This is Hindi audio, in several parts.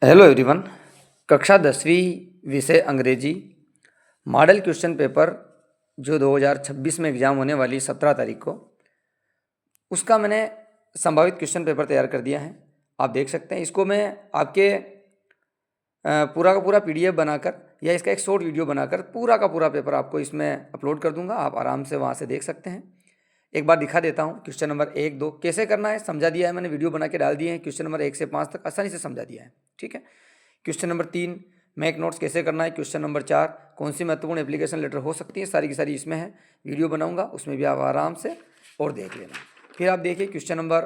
Hello everyone. कक्षा 10वीं विषय अंग्रेजी मॉडल क्वेश्चन पेपर जो 2026 में एग्ज़ाम होने वाली 17 तारीख को, उसका मैंने संभावित क्वेश्चन पेपर तैयार कर दिया है। आप देख सकते हैं इसको मैं आपके पूरा का पूरा पीडीएफ बनाकर या इसका एक शॉर्ट वीडियो बनाकर पूरा का पूरा पेपर आपको इसमें अपलोड कर दूंगा। आप आराम से वहाँ से देख सकते हैं। एक बार दिखा देता हूँ। क्वेश्चन नंबर 1, 2 कैसे करना है समझा दिया है, मैंने वीडियो बना के डाल दिए हैं। क्वेश्चन नंबर 1 से 5 तक आसानी से समझा दिया है, ठीक है। क्वेश्चन नंबर 3 मैक नोट्स कैसे करना है। क्वेश्चन नंबर 4 कौन सी महत्वपूर्ण एप्लीकेशन लेटर हो सकती है, सारी की सारी इसमें है। वीडियो बनाऊंगा, उसमें भी आप आराम से और देख लेना। फिर आप देखिए क्वेश्चन नंबर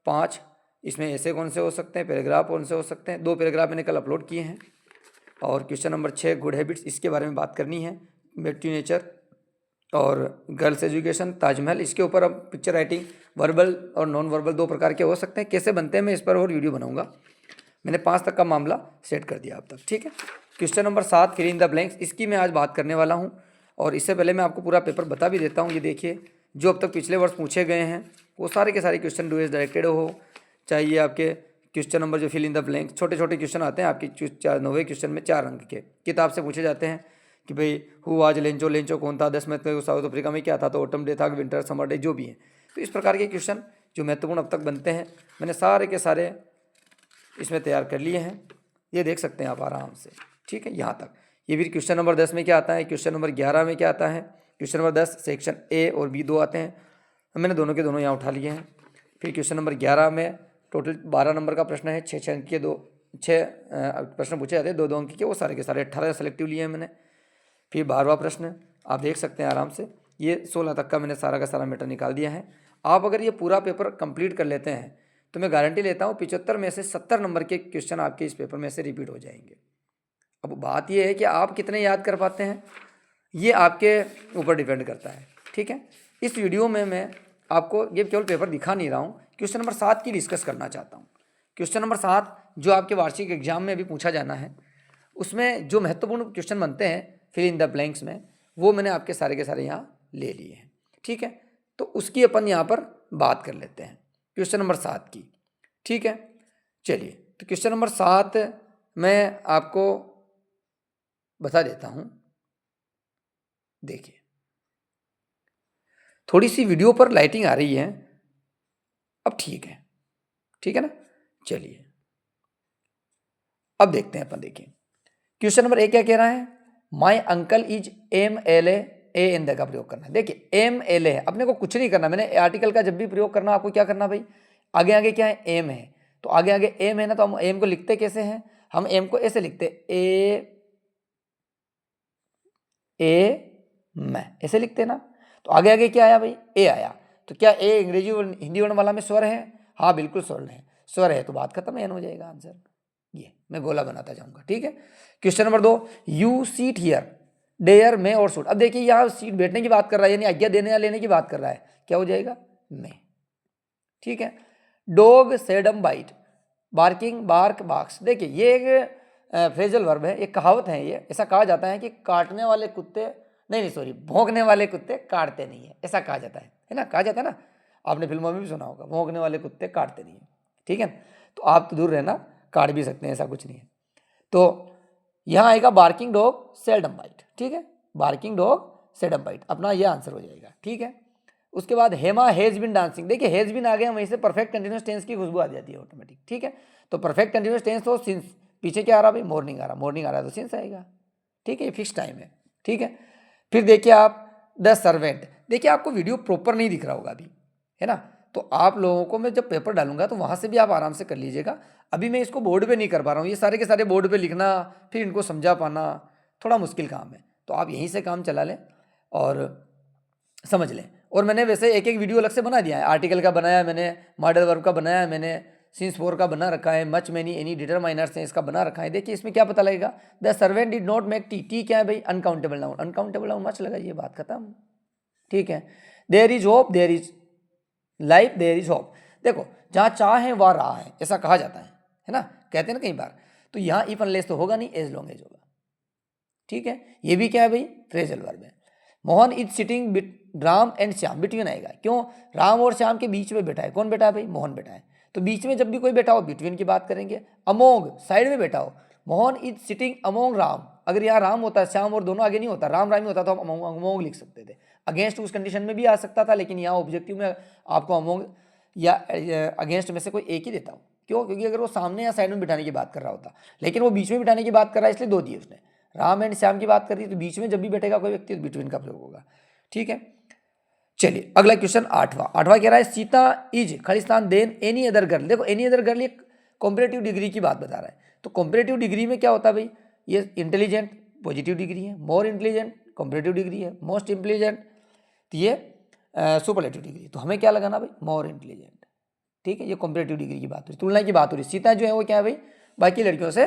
5, इसमें ऐसे कौन से हो सकते हैं, पैराग्राफ कौन से हो सकते हैं। 2 पैराग्राफ मैंने कल अपलोड किए हैं। और क्वेश्चन नंबर 6 गुड हैबिट्स, इसके बारे में बात करनी है। बेटी नेचर और गर्ल्स एजुकेशन, ताजमहल, इसके ऊपर अब पिक्चर राइटिंग वर्बल और नॉन वर्बल 2 प्रकार के हो सकते हैं। कैसे बनते हैं मैं इस पर और वीडियो बनाऊंगा। मैंने 5 तक का मामला सेट कर दिया अब तक, ठीक है। Question number 7 fill in the blanks, इसकी मैं आज बात करने वाला हूँ। और इससे पहले मैं आपको पूरा पेपर बता भी देता हूँ। ये देखिए, जो अब तक पिछले वर्ष पूछे गए हैं वो सारे के सारे क्वेश्चन डू एज डायरेक्टेड हो, चाहिए आपके क्वेश्चन नंबर जो फिल इन द ब्लैंक्स छोटे छोटे क्वेश्चन आते हैं आपकी 90 क्वेश्चन में 4 अंक के किताब से पूछे जाते हैं कि भाई हु आज लेंचो, लेंचो कौन था, 10 में साउथ अफ्रीका में क्या था, तो ऑटम डे था, विंटर समर डे, जो भी है। तो इस प्रकार के क्वेश्चन जो महत्वपूर्ण अब तक बनते हैं मैंने सारे के सारे इसमें तैयार कर लिए हैं। ये देख सकते हैं आप आराम से, ठीक है, यहाँ तक। ये भी क्वेश्चन नंबर 10 में क्या आता है, क्वेश्चन नंबर 11 में क्या आता है, क्वेश्चन नंबर 10 सेक्शन ए और बी 2 आते हैं। मैंने दोनों के दोनों यहाँ उठा लिए हैं। फिर क्वेश्चन नंबर 11 में टोटल 12 नंबर का प्रश्न है, 6 अंक के 6 प्रश्न पूछे जाते हैं, 2 अंक के, वो सारे के सारे 18 सेलेक्टिव लिए हैं मैंने। फिर 12वां प्रश्न आप देख सकते हैं आराम से। ये 16 तक का मैंने सारा का सारा मैटर निकाल दिया है। आप अगर ये पूरा पेपर कंप्लीट कर लेते हैं तो मैं गारंटी लेता हूँ 75 में से 70 नंबर के क्वेश्चन आपके इस पेपर में से रिपीट हो जाएंगे। अब बात ये है कि आप कितने याद कर पाते हैं, ये आपके ऊपर डिपेंड करता है, ठीक है। इस वीडियो में मैं आपको ये केवल पेपर दिखा नहीं रहा हूँ, क्वेश्चन नंबर 7 की डिस्कस करना चाहता हूँ। क्वेश्चन नंबर 7 जो आपके वार्षिक एग्जाम में अभी पूछा जाना है, उसमें जो महत्वपूर्ण क्वेश्चन बनते हैं फिल इन द ब्लैंक्स में, वो मैंने आपके सारे के सारे यहाँ ले लिए हैं, ठीक है। तो उसकी अपन यहाँ पर बात कर लेते हैं क्वेश्चन नंबर 7 की, ठीक है। चलिए, तो क्वेश्चन नंबर 7 मैं आपको बता देता हूँ। देखिए, थोड़ी सी वीडियो पर लाइटिंग आ रही है, अब ठीक है, ठीक है ना। चलिए अब देखते हैं अपन। देखिए क्वेश्चन नंबर 1 क्या कह रहा है, my uncle is MLA, A in the का प्रयोग करना है। देखिए MLA है, अपने को कुछ नहीं करना। मैंने आर्टिकल का जब भी प्रयोग करना आपको क्या करना भाई, आगे आगे क्या है, एम है, तो आगे आगे एम है ना, तो हम एम को लिखते कैसे हैं, हम एम को ऐसे लिखते मैं ऐसे लिखते हैं ना। तो आगे आगे क्या आया भाई, ए आया। तो क्या ए अंग्रेजी और हिंदी वर्णमाला में स्वर है, हाँ बिल्कुल स्वर्ण है, स्वर है, तो बात खत्म, एन हो जाएगा आंसर। ये मैं गोला बनाता जाऊंगा, ठीक है। Question number 2, you seat here dare में और सूट। अब देखिए यहाँ सीट बैठने की बात कर रहा है, यानी आज्ञा देने या लेने की बात कर रहा है, क्या हो जाएगा, में, ठीक है। Dog seldom bite, barking bark barks. देखिए ये एक फ्रेजल वर्ब है, एक कहावत है। ये ऐसा कहा जाता है कि काटने वाले कुत्ते नहीं सॉरी भौंकने वाले कुत्ते काटते नहीं है, ऐसा कहा जाता है ना, कहा जाता है ना, आपने फिल्मों में भी सुना होगा, भौंकने वाले कुत्ते काटते नहीं है, ठीक है। तो आप तो दूर रहना, काट भी सकते हैं, ऐसा कुछ नहीं है। तो यहाँ आएगा बार्किंग डॉग सेल्डम बाइट, ठीक है, बार्किंग डॉग सेल्डम बाइट, अपना ये आंसर हो जाएगा, ठीक है। उसके बाद हेमा हैज बिन डांसिंग। देखिए हैज बिन आ गया, वहीं से परफेक्ट कंटिन्यूअस टेंस की खुशबू आ जाती है ऑटोमेटिक, ठीक है। तो परफेक्ट कंटिन्यूअस टेंस तो सिंस, पीछे क्या आ रहा भाई, मॉर्निंग आ रहा, मॉर्निंग आ रहा है तो सिंस आएगा, ठीक है, फिक्स टाइम है, ठीक है। फिर देखिए आप द सर्वेंट, देखिए आपको वीडियो प्रॉपर नहीं दिख रहा होगा अभी, है ना, तो आप लोगों को मैं जब पेपर डालूंगा तो वहां से भी आप आराम से कर लीजिएगा। अभी मैं इसको बोर्ड पे नहीं कर पा रहा हूँ, ये सारे के सारे बोर्ड पे लिखना फिर इनको समझा पाना थोड़ा मुश्किल काम है, तो आप यहीं से काम चला लें और समझ लें। और मैंने वैसे एक एक वीडियो अलग से बना दिया है, आर्टिकल का बनाया है मैंने, मॉडल वर्ब का बनाया है मैंने, सिंस 4 का बना रखा है, मच मैनी एनी डिटरमाइनर्स हैं इसका बना रखा है। देखिए इसमें क्या पता लगेगा, the servant did not make tea, tea क्या है भाई, uncountable noun, uncountable noun much लगाइए, बात खत्म, ठीक है। There is hope, there is life, there is hope. देखो जहाँ चाह है वहाँ रहा है, ऐसा कहा जाता है ना, कहते हैं ना कई बार। तो यहाँ इफ अनलेस तो होगा नहीं, एज लॉन्ग एज होगा, ठीक है। ये भी क्या है भाई, फ्रेजल वर्ब है। Mohan is sitting Ram and Shyam, between आएगा, क्यों, राम और श्याम के बीच में बैठा है, कौन बैठा है भाई, मोहन बैठा है। तो बीच में जब भी कोई बैठा हो बिटवीन की बात करेंगे। अमोंग, साइड में बैठा हो, Mohan is sitting among Ram, अगर यहाँ राम होता है, श्याम और दोनों आगे नहीं होता, राम राम ही होता तो हम अमोंग लिख सकते थे। अगेंस्ट उस कंडीशन में भी आ सकता था, लेकिन यहाँ ऑब्जेक्टिव में आपको अमोंग या अगेंस्ट में से कोई एक ही देता हूँ। क्यों? क्योंकि अगर वो सामने या साइड में बिठाने की बात कर रहा होता, लेकिन वो बीच में बिठाने की बात कर रहा है इसलिए दो दिए उसने। राम एंड श्याम की बात कर रही है तो बीच में जब भी बैठेगा कोई व्यक्ति तो बिटवीन का प्रयोग होगा। ठीक है, चलिए अगला क्वेश्चन आठवां कह रहा है Sita is Khalistan than any other girl. देखो एनी अदर गर्ल एक कॉम्परेटिव डिग्री की बात बता रहा है, तो कॉम्परेटिव डिग्री में क्या होता है भाई, ये इंटेलिजेंट पॉजिटिव डिग्री है, मोर इंटेलिजेंट कॉम्परेटिव डिग्री है, मोस्ट इंटेलिजेंट तो ये सुपरलेटिव डिग्री। तो हमें क्या लगाना भाई, मोर इंटेलिजेंट। ठीक है, ये कॉम्परेटिव डिग्री की बात हो रही, तुलना की बात हो रही। सीता जो है वो क्या है भाई, बाकी लड़कियों से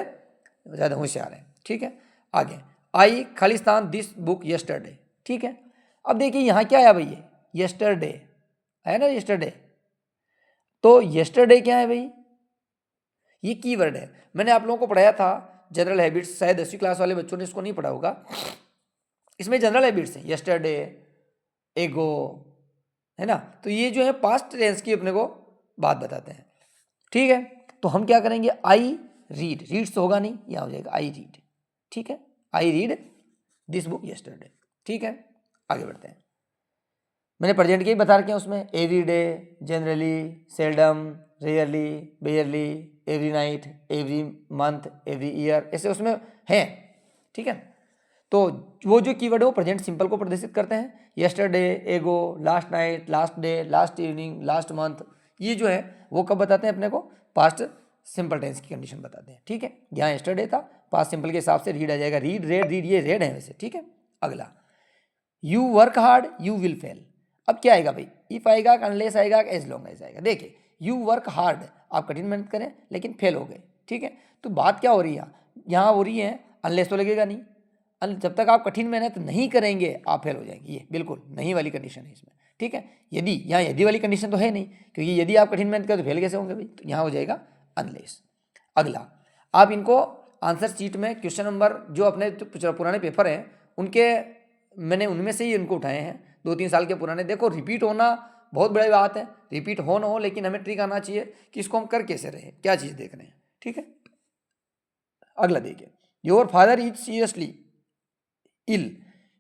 ज़्यादा होशियार है। ठीक है, आगे आई खालिस्तान दिस बुक यस्टरडे। ठीक है, अब देखिए यहाँ क्या आया भाई, यस्टरडे है ना, यस्टरडे। तो यस्टरडे क्या है भाई, ये कीवर्ड है। मैंने आप लोगों को पढ़ाया था जनरल हैबिट्स, शायद 10वीं क्लास वाले बच्चों ने इसको नहीं पढ़ा होगा। इसमें जनरल हैबिट्स हैं, यस्टरडे, एगो, है ना। तो ये जो है पास्ट टेंस की अपने को बात बताते हैं। ठीक है, तो हम क्या करेंगे, आई रीड, रीड्स तो होगा नहीं, यहाँ हो जाएगा आई रीड। ठीक है, I read this book yesterday. ठीक है, आगे बढ़ते हैं। मैंने प्रेजेंट के ही बता रखे हैं उसमें, every day, generally, seldom, rarely, बेयरली, every night, every month, every year, ऐसे उसमें हैं। ठीक है, तो वो जो कीवर्ड है वो प्रेजेंट सिंपल को प्रदर्शित करते हैं। यस्टरडे, एगो, last night, last day, last evening, last month, ये जो है वो कब बताते हैं अपने को, पास्ट सिंपल टेंस की कंडीशन बताते हैं। ठीक है, यहाँ यस्टरडे था, पास्ट सिंपल के हिसाब से रीड आ जाएगा, रीड, रेड, रीड, ये रेड है वैसे। ठीक है, अगला you work hard you will fail. अब क्या आएगा भाई, इफ आएगा, अनलेस आएगा, एज लॉन्ग एज आएगा। देखिए यू वर्क हार्ड, आप कठिन मेहनत करें लेकिन फेल हो गए। ठीक है, तो बात क्या हो रही है यहाँ हो रही है, अनलेस तो लगेगा नहीं, जब तक आप कठिन मेहनत नहीं करेंगे आप फेल हो जाएंगे, ये बिल्कुल नहीं वाली कंडीशन है इसमें। ठीक है, यदि यहाँ यदि वाली कंडीशन तो है नहीं, क्योंकि यदि आप कठिन मेहनत करें तो फेल कैसे होंगे भाई, तो यहाँ हो जाएगा अनलेस। अगला, आप इनको आंसर शीट में क्वेश्चन नंबर जो अपने पुराने पेपर हैं उनके, मैंने उनमें से ही इनको उठाए हैं, 2-3 साल के पुराने। देखो रिपीट होना बहुत बड़ी बात है, रिपीट हो ना हो, लेकिन हमें ट्रिक आना चाहिए कि इसको हम कर कैसे रहे, क्या चीज़ देख रहे हैं। ठीक है, अगला देखिए, your father is seriously ill,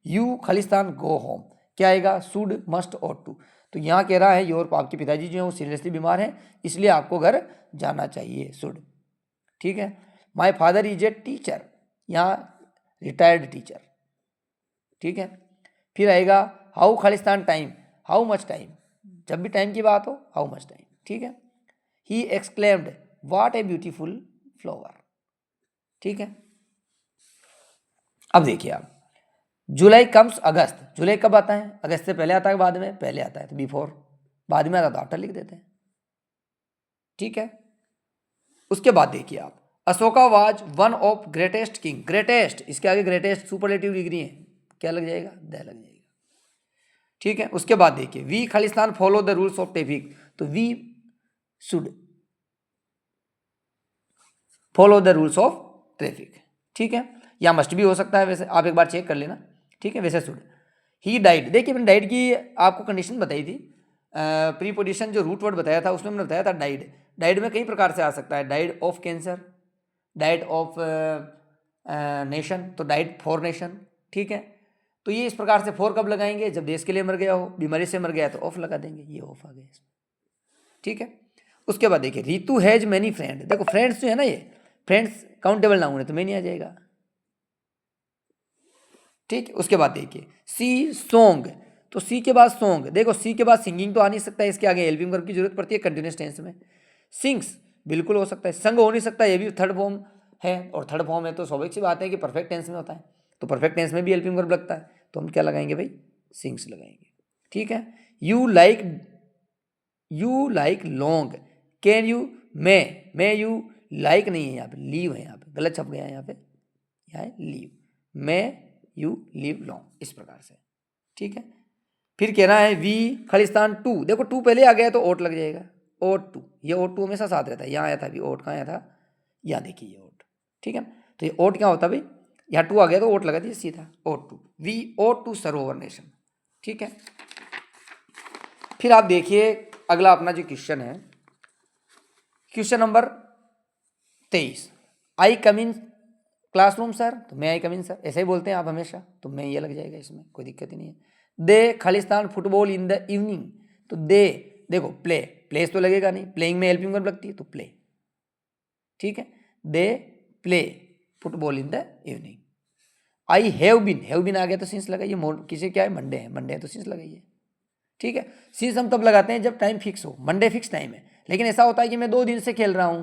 you Khalistan go home. क्या आएगा, शुड, मस्ट, और टू। तो यहाँ कह रहा है योर, आपके पिताजी जो है वो सीरियसली बीमार हैं इसलिए आपको घर जाना चाहिए, शुड। ठीक है, my father is a teacher, यहाँ रिटायर्ड टीचर। ठीक है, फिर आएगा how Khalistan time, how much time, जब भी टाइम की बात हो हाउ मच टाइम। ठीक है, he exclaimed what a beautiful flower. ठीक है, अब देखिए आप, जुलाई कम्स अगस्त, जुलाई कब आता है, अगस्त से पहले आता है बाद में, पहले आता है तो बिफोर, बाद में आता तो आफ्टर लिख देते हैं। ठीक है, उसके बाद देखिए आप, Ashoka was one of greatest king, greatest इसके आगे ग्रेटेस्ट सुपरलेटिव डिग्री है, क्या लग जाएगा, द लग जाएगा। ठीक है, उसके बाद देखिए, वी खालिस्तान follow the rules of traffic, तो we should follow the rules of traffic. ठीक है, या मस्ट भी हो सकता है, वैसे आप एक बार चेक कर लेना। ठीक है, वैसे शुड। ही डाइड, देखिए मैंने डाइड की आपको कंडीशन बताई थी, प्रीपोजिशन जो रूट वर्ड बताया था उसमें मैंने बताया था डाइड, डाइड में कई प्रकार से आ सकता है, died of cancer, died of nation, तो डाइड फॉर नेशन। ठीक है, तो ये इस प्रकार से फॉर कब लगाएंगे, जब देश के लिए मर गया हो, बीमारी से मर गया तो ऑफ लगा देंगे, ये ऑफ आ गया इसमें। ठीक है, उसके बाद देखिए, रितु हैज मैनी फ्रेंड, देखो फ्रेंड्स जो है ना, ये फ्रेंड्स काउंटेबल नाउन है तो मैं नहीं आ जाएगा। ठीक है, उसके बाद देखिए, सी सॉन्ग, तो सी के बाद सॉन्ग, देखो सी के बाद सिंगिंग तो आ नहीं सकता है, इसके आगे हेल्पिंग वर्ब की जरूरत पड़ती है कंटिन्यूस टेंस में। सिंग्स बिल्कुल हो सकता है, संग हो नहीं सकता, ये भी थर्ड फॉर्म है, और थर्ड फॉर्म है तो स्वाभाविक सी बात है कि परफेक्ट टेंस में होता है, तो परफेक्ट टेंस में भी हेल्पिंग वर्ब लगता है, तो हम क्या लगाएंगे भाई, सिंग्स लगाएंगे। ठीक है, you like long, can you, मैं यू लाइक नहीं है यहाँ पे, लीव है, यहाँ पे गलत छप गया है, यहाँ पे यहाँ है लीव, मैं यू लिव लॉन्ग, इस प्रकार से। ठीक है, फिर कहना है वी खालिस्तान टू, देखो टू पहले आ गया तो ओट लग जाएगा, ओट टू, ये ओट टू हमेशा साथ रहता है, यहाँ आया था अभी ओट, कहाँ आया था, यहाँ देखिए ये ओट। ठीक है, तो ये ओट क्या होता है भाई, यहाँ टू आ गया तो ओट लगा दिया सीधा, ought to, we ought to serve our nation. ठीक है, फिर आप देखिए अगला अपना जो क्वेश्चन है, question number 23, I come in classroom sir, तो मैं आई कम इन सर ऐसे ही बोलते हैं आप हमेशा, तो मैं ये लग जाएगा, इसमें कोई दिक्कत ही नहीं है। दे खालिस्तान फुटबॉल इन द इवनिंग, तो दे देखो प्ले, प्लेस तो लगेगा नहीं, प्लेइंग में हेल्पिंग वर्ब लगती है तो प्ले, ठीक है। They play football in the evening. I have been आ गया तो सिंस लगाइए, किसी क्या है मंडे है, मंडे है तो सिंस लगाइए, ठीक है। सिंस हम तब लगाते हैं जब टाइम फिक्स हो, मंडे फिक्स टाइम है, लेकिन ऐसा होता है कि मैं 2 दिन से खेल रहा हूं,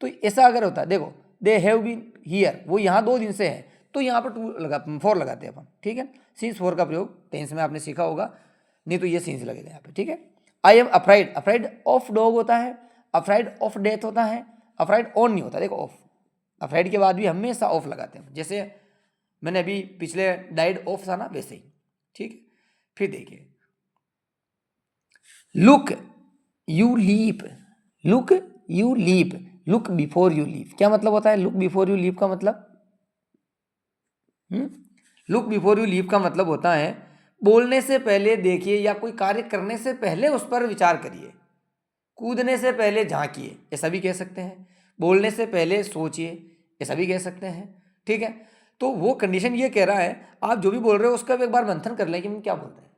तो ऐसा अगर होता है, देखो दे हैव बीन हियर, वो यहाँ 2 दिन से है, तो यहाँ पर 4 लगाते हैं अपन, ठीक है। सिंस 4 का प्रयोग टेंस में आपने सीखा होगा, नहीं तो ये सिंस लगेगा यहाँ पे, ठीक है। I am afraid, afraid of dog होता है, अफ्राइड ऑफ डेथ होता है, अफ्राइड ऑन नहीं होता, देखो ऑफ, अफ्राइड के बाद भी हमेशा ऑफ लगाते हैं, जैसे मैंने अभी पिछले डाइड ऑफ था ना वैसे ही, ठीक है। फिर देखिए look you leap, look you leap, look before you leave, क्या मतलब होता है लुक बिफोर यू लीव का मतलब? लुक बिफोर यू लीव का मतलब होता है बोलने से पहले देखिए या कोई कार्य करने से पहले उस पर विचार करिए, कूदने से पहले झांकिए, ऐसा भी कह सकते हैं, बोलने से पहले सोचिए, ऐसा भी कह सकते हैं, ठीक है। तो वो कंडीशन ये कह रहा है आप जो भी बोल रहे हो उसका भी एक बार मंथन कर लें कि हम क्या बोल रहे हैं,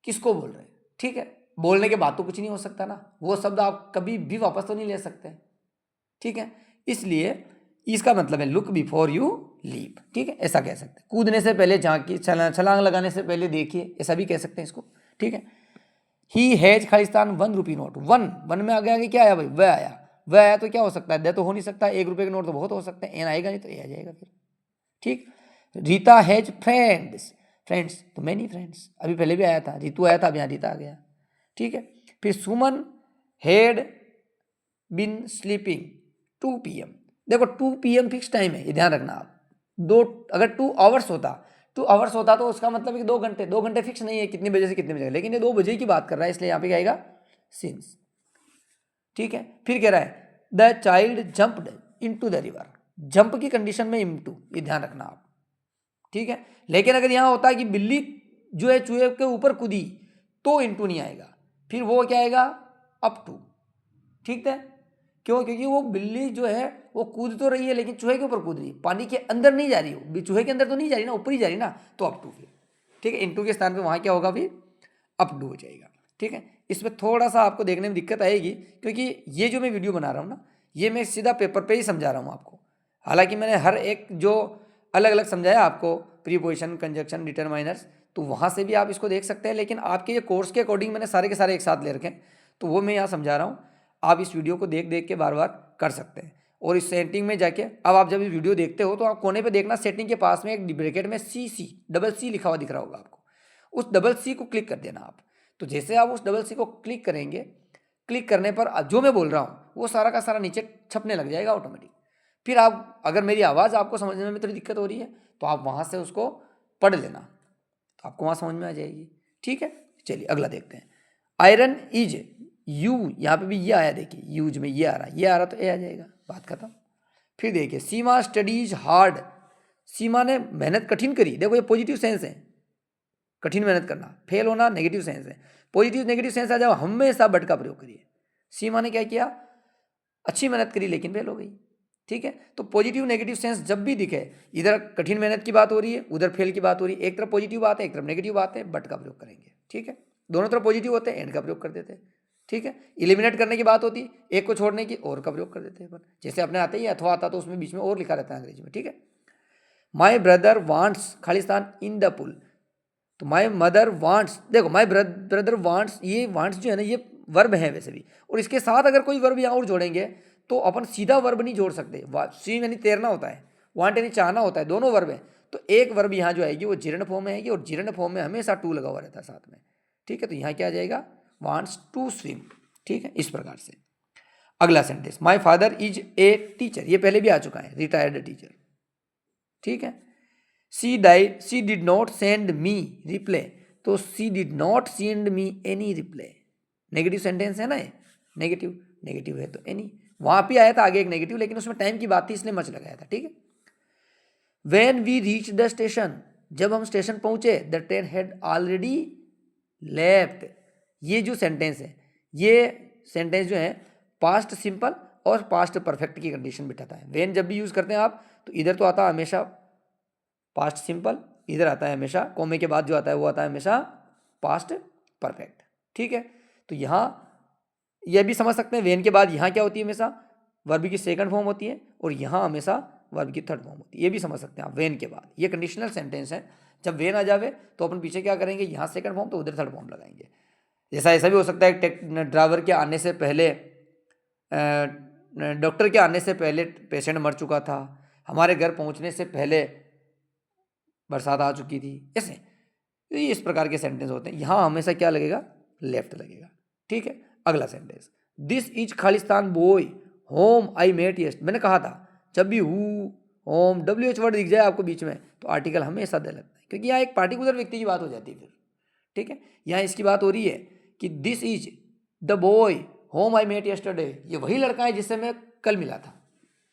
किसको बोल रहे हैं, ठीक है। बोलने के बाद तो कुछ नहीं हो सकता ना, वो शब्द आप कभी भी वापस तो नहीं ले सकते, ठीक है। इसलिए इसका मतलब है लुक बिफोर यू लीप, ठीक है, ऐसा कह सकते हैं। कूदने से पहले झांकिए, छलांग लगाने से पहले देखिए, ऐसा भी कह सकते हैं इसको, ठीक है। He has Khalistan 1 rupee note, one में आगे आगे क्या आया भाई, वह आया, वह आया तो क्या हो सकता है, दे तो हो नहीं सकता, 1 रुपये के नोट तो बहुत हो सकते हैं, एन आएगा नहीं तो ए आ जाएगा फिर, ठीक। रीता हैज फ्रेंड्स, फ्रेंड्स तो मैनी फ्रेंड्स, अभी पहले भी आया था, रितु आया था, अब यहाँ रीता आ गया, ठीक है। फिर सुमन हैड बिन स्लीपिंग 2 PM, देखो 2 PM फिक्स टाइम है, ये ध्यान रखना आप, अगर 2 आवर्स होता तो उसका मतलब है कि 2 घंटे फिक्स नहीं है कितने बजे से कितने बजे, लेकिन ये 2 बजे की बात कर रहा है, इसलिए यहाँ पे क्या आएगा सिंस, ठीक है। फिर कह रहा है the child jumped into the river, jump की कंडीशन में इनटू, ये ध्यान रखना आप, ठीक है। लेकिन अगर यहां होता है कि बिल्ली जो है चूहे के ऊपर कूदी तो इनटू नहीं आएगा, फिर वो क्या आएगा अप टू, ठीक है। क्यों? क्योंकि वो बिल्ली जो है वो कूद तो रही है लेकिन चूहे के ऊपर कूद रही है, पानी के अंदर नहीं जा रही, वो चूहे के अंदर तो नहीं जा रही ना, ऊपर ही जा रही ना, तो अप टू, फिर ठीक है, इनटू के स्थान पे वहां क्या होगा फिर अप टू हो जाएगा, ठीक है। इसमें थोड़ा सा आपको देखने में दिक्कत आएगी क्योंकि ये जो मैं वीडियो बना रहा हूँ ना, ये मैं सीधा पेपर पे ही समझा रहा हूँ आपको, हालांकि मैंने हर एक जो अलग अलग समझाया आपको, प्रीपोजिशन, कंजक्शन, डिटरमाइनर्स, तो वहाँ से भी आप इसको देख सकते हैं, लेकिन आपके ये कोर्स के अकॉर्डिंग मैंने सारे के सारे एक साथ ले रखे हैं, तो वो मैं यहाँ समझा रहा हूँ, आप इस वीडियो को देख देख के बार बार कर सकते हैं। और इस सेटिंग में जाके अब आप जब ये वीडियो देखते हो तो आप कोने पे देखना, सेटिंग के पास में एक ब्रैकेट में डबल सी लिखा हुआ दिख रहा होगा आपको, उस डबल सी को क्लिक कर देना आप। तो जैसे आप उस डबल सी को क्लिक करेंगे, क्लिक करने पर जो मैं बोल रहा हूँ वो सारा का सारा नीचे छपने लग जाएगा ऑटोमेटिक। फिर आप अगर मेरी आवाज़ आपको समझने में थोड़ी दिक्कत हो रही है तो आप वहाँ से उसको पढ़ लेना, तो आपको वहाँ समझ में आ जाएगी, ठीक है। चलिए अगला देखते हैं। आयरन इज यू, यहाँ पे भी ये आया, देखिए यूज में ये आ रहा तो ए आ जाएगा, बात खत्म। फिर देखिए सीमा स्टडीज हार्ड, सीमा ने मेहनत कठिन करी, देखो ये पॉजिटिव सेंस है, कठिन मेहनत करना, फेल होना नेगेटिव सेंस है, पॉजिटिव नेगेटिव सेंस आ जाओ हमेशा बट का प्रयोग करिए। सीमा ने क्या किया, अच्छी मेहनत करी लेकिन फेल हो गई, ठीक है। तो पॉजिटिव नेगेटिव सेंस जब भी दिखे, इधर कठिन मेहनत की बात हो रही है, उधर फेल की बात हो रही है, एक तरफ पॉजिटिव बात है एक तरफ नेगेटिव बात है, बट का प्रयोग करेंगे, ठीक है। दोनों तरफ पॉजिटिव होते हैं एंड का प्रयोग कर देते हैं, ठीक है। इलिमिनेट करने की बात होती, एक को छोड़ने की, और का प्रयोग कर देते हैं, जैसे अपने आते ही अथवा आता तो उसमें बीच में और लिखा रहता है अंग्रेजी में, ठीक है। माई ब्रदर वांट्स खालिस्तान इन द पुल, तो माई मदर वांट्स, देखो माई ब्रदर वांट्स, ये वांट्स जो है ना ये वर्ब है वैसे भी, और इसके साथ अगर कोई वर्ब यहाँ और जोड़ेंगे तो अपन सीधा वर्ब नहीं जोड़ सकते, स्विम यानी तैरना होता है, वांट यानी चाहना होता है, दोनों वर्ब है, तो एक वर्ब यहाँ जो आएगी वो जीर्ण फॉर्म में आएगी, और जीर्ण फॉर्म में हमेशा टू लगा हुआ रहता है साथ में, ठीक है। तो यहाँ क्या आ जाएगा वांट्स टू स्विम, ठीक है, इस प्रकार से। अगला sentence, my father is a teacher, ये पहले भी आ चुका है, रिटायर्ड टीचर, ठीक है। She did not send me reply, तो she did not send me any reply, negative sentence है ना ये, नेगेटिव है तो एनी, वहां पे आया था आगे एक नेगेटिव, लेकिन उसमें टाइम की बात थी इसलिए मच लगाया था, ठीक है। When we reach the station, जब हम स्टेशन पहुंचे, the train had already left, ये जो सेंटेंस है ये सेंटेंस जो है पास्ट सिंपल और पास्ट परफेक्ट की कंडीशन बिठाता है। वेन जब भी यूज़ करते हैं आप तो इधर तो आता है हमेशा पास्ट सिंपल, इधर आता है हमेशा कोमे के बाद जो आता है वो आता है हमेशा पास्ट परफेक्ट। ठीक है, तो यहाँ यह भी समझ सकते हैं वेन के बाद यहाँ क्या होती है, हमेशा वर्ब की सेकंड फॉर्म होती है और यहाँ हमेशा वर्ब की थर्ड फॉर्म होती है। ये भी समझ सकते हैं आप वेन के बाद, ये कंडीशनल सेंटेंस है। जब वेन आ जावे तो अपन पीछे क्या करेंगे, यहाँ सेकंड फॉर्म तो उधर थर्ड फॉर्म लगाएंगे। जैसा ऐसा भी हो सकता है ड्राइवर के आने से पहले, डॉक्टर के आने से पहले पेशेंट मर चुका था, हमारे घर पहुँचने से पहले बरसात आ चुकी थी। ऐसे तो ये इस प्रकार के सेंटेंस होते हैं। यहाँ हमेशा क्या लगेगा, लेफ्ट लगेगा। ठीक है, अगला सेंटेंस, दिस इज खालिस्तान boy whom I met yesterday. मैंने कहा था जब भी हु होम WH वर्ड दिख जाए आपको बीच में तो आर्टिकल हमेशा दे लगता है, क्योंकि यहाँ एक पार्टिकुलर व्यक्ति की बात हो जाती है फिर। ठीक है, यहाँ इसकी बात हो रही है कि this is the boy whom I met yesterday, ये वही लड़का है जिससे मैं कल मिला था।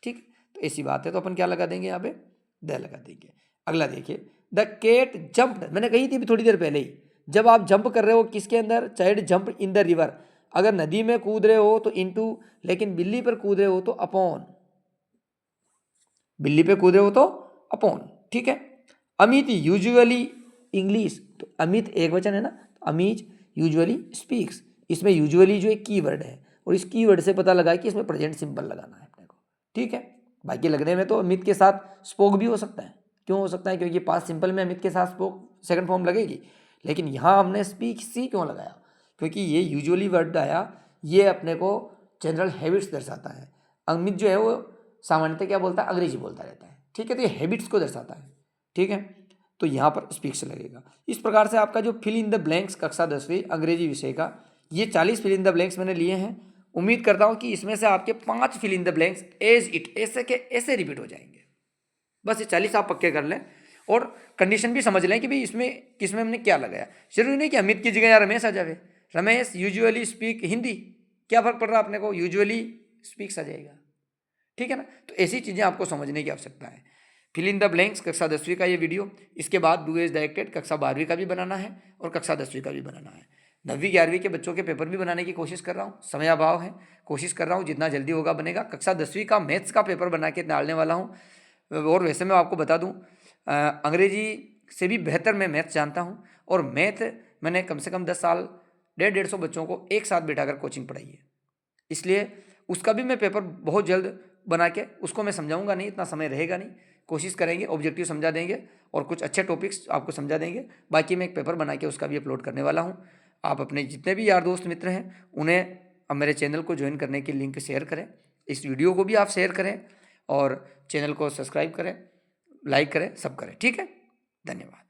ठीक, तो ऐसी बात है तो अपन क्या लगा देंगे, यहाँ पे द लगा देंगे। अगला देखिए, द कैट जंप्ड, मैंने कही थी थोड़ी देर पहले ही, जब आप जंप कर रहे हो किसके अंदर, child jump in the river. अगर नदी में कूद रहे हो तो इनटू, लेकिन बिल्ली पर कूद रहे हो तो अपॉन, बिल्ली पे कूद रहे हो तो अपॉन। ठीक है, अमित यूजुअली इंग्लिश, तो अमित एक वचन है ना, अमित यूजुअली स्पीक्स, इसमें यूजुअली जो एक कीवर्ड है और इस कीवर्ड से पता लगा कि इसमें प्रेजेंट सिंपल लगाना है अपने को। ठीक है, बाकी लगने में तो अमित के साथ स्पोक भी हो सकता है। क्यों हो सकता है, क्योंकि पास्ट सिंपल में अमित के साथ स्पोक सेकंड फॉर्म लगेगी, लेकिन यहाँ हमने स्पीक सी क्यों लगाया, क्योंकि ये यूजुअली वर्ड आया, ये अपने को जनरल हैबिट्स दर्शाता है। अमित जो है वो सामान्यतः क्या बोलता है, अंग्रेजी बोलता रहता है। ठीक है, तो ये हैबिट्स को दर्शाता है। ठीक है, तो यहाँ पर स्पीक्स लगेगा। इस प्रकार से आपका जो फिल इन द ब्लैंक्स कक्षा 10वीं अंग्रेजी विषय का ये 40 फिल इन द ब्लैंक्स मैंने लिए हैं। उम्मीद करता हूँ कि इसमें से आपके 5 fill in the blanks as it ऐसे के ऐसे रिपीट हो जाएंगे। बस ये 40 आप पक्के कर लें और कंडीशन भी समझ लें कि भाई इसमें किसमें हमने क्या लगाया। जरूरी नहीं कि अमित की जगह या रमेश आ जाए। रमेश यूजुअली स्पीक हिंदी, क्या फर्क पड़ रहा है अपने को, यूजुअली स्पीक्स आ जाएगा। ठीक है ना, तो ऐसी चीज़ें आपको समझने की आवश्यकता है। फिल इन द ब्लैंक्स कक्षा 10वीं का ये वीडियो, इसके बाद डू एज डायरेक्टेड कक्षा 12वीं का भी बनाना है और कक्षा 10वीं का भी बनाना है। 9वीं 11वीं के बच्चों के पेपर भी बनाने की कोशिश कर रहा हूँ, समय अभाव है, कोशिश कर रहा हूँ जितना जल्दी होगा बनेगा। कक्षा 10वीं का मैथ्स का पेपर बना के डालने वाला हूँ। और वैसे मैं आपको बता दूँ, अंग्रेजी से भी बेहतर मैं मैथ्स जानता हूँ और मैथ मैंने कम से कम 10 साल 150 बच्चों को एक साथ बैठाकर कोचिंग पढ़ाई है, इसलिए उसका भी मैं पेपर बहुत जल्द बना के उसको मैं समझाऊंगा नहीं, इतना समय रहेगा नहीं, कोशिश करेंगे ऑब्जेक्टिव समझा देंगे और कुछ अच्छे टॉपिक्स आपको समझा देंगे। बाकी मैं एक पेपर बना के उसका भी अपलोड करने वाला हूँ। आप अपने जितने भी यार दोस्त मित्र हैं उन्हें अब मेरे चैनल को ज्वाइन करने की लिंक शेयर करें, इस वीडियो को भी आप शेयर करें और चैनल को सब्सक्राइब करें, लाइक करें, सब करें। ठीक है, धन्यवाद।